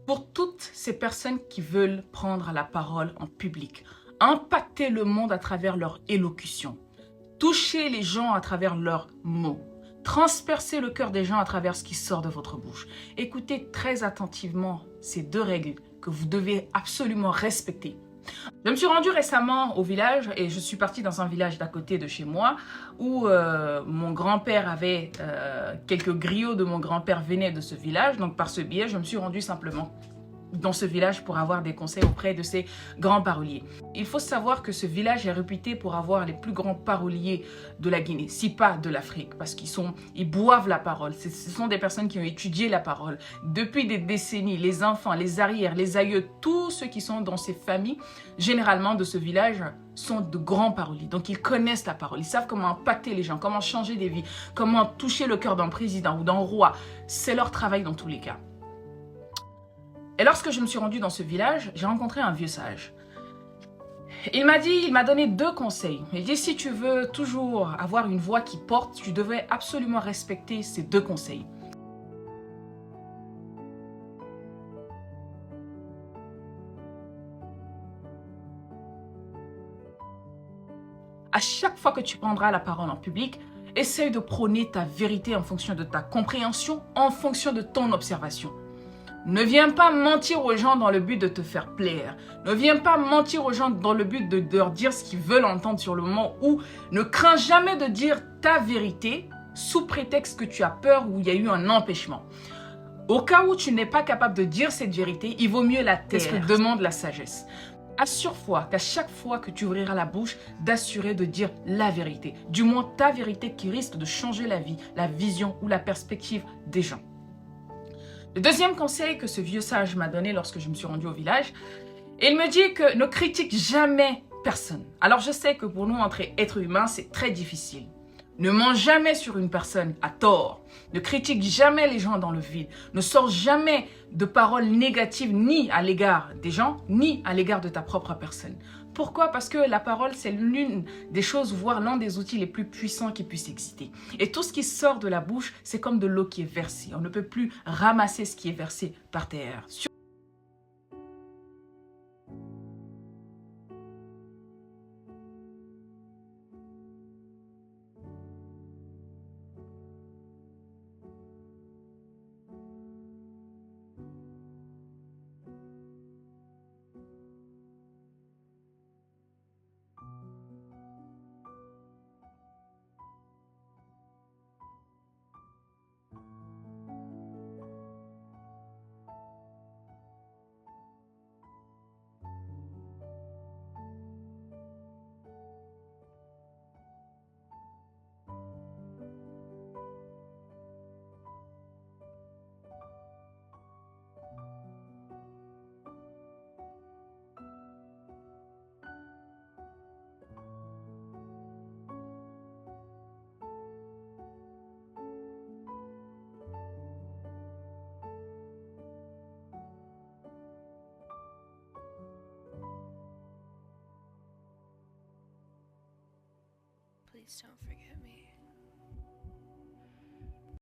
Pour toutes ces personnes qui veulent prendre la parole en public, impacter le monde à travers leur élocution, toucher les gens à travers leurs mots, transpercer le cœur des gens à travers ce qui sort de votre bouche. Écoutez très attentivement ces 2 règles que vous devez absolument respecter. Je me suis rendue récemment au village et je suis partie dans un village d'à côté de chez moi où mon grand-père avait, quelques griots de mon grand-père venaient de ce village. Donc par ce biais, je me suis rendue simplement dans ce village pour avoir des conseils auprès de ces grands paroliers. Il faut savoir que ce village est réputé pour avoir les plus grands paroliers de la Guinée, si pas de l'Afrique, parce ils boivent la parole. Ce sont des personnes qui ont étudié la parole. Depuis des décennies, les enfants, les arrières, les aïeux, tous ceux qui sont dans ces familles, généralement de ce village, sont de grands paroliers. Donc ils connaissent la parole, ils savent comment impacter les gens, comment changer des vies, comment toucher le cœur d'un président ou d'un roi. C'est leur travail dans tous les cas. Et lorsque je me suis rendue dans ce village, j'ai rencontré un vieux sage. Il m'a donné 2 conseils. Il dit, si tu veux toujours avoir une voix qui porte, tu devrais absolument respecter ces 2 conseils. À chaque fois que tu prendras la parole en public, essaye de prôner ta vérité en fonction de ta compréhension, en fonction de ton observation. Ne viens pas mentir aux gens dans le but de te faire plaire. Ne viens pas mentir aux gens dans le but de leur dire ce qu'ils veulent entendre sur le moment, ou ne crains jamais de dire ta vérité sous prétexte que tu as peur ou il y a eu un empêchement. Au cas où tu n'es pas capable de dire cette vérité, il vaut mieux la taire. C'est ce que demande la sagesse. Assure-toi qu'à chaque fois que tu ouvriras la bouche, d'assurer de dire la vérité. Du moins ta vérité qui risque de changer la vie, la vision ou la perspective des gens. Le 2e conseil que ce vieux sage m'a donné lorsque je me suis rendue au village, il me dit que ne critique jamais personne. Alors je sais que pour nous, entre êtres humains, c'est très difficile. Ne mens jamais sur une personne à tort. Ne critique jamais les gens dans le vide. Ne sors jamais de paroles négatives ni à l'égard des gens, ni à l'égard de ta propre personne. Pourquoi? Parce que la parole, c'est l'une des choses, voire l'un des outils les plus puissants qui puissent exister. Et tout ce qui sort de la bouche, c'est comme de l'eau qui est versée. On ne peut plus ramasser ce qui est versé par terre. Please don't forget me.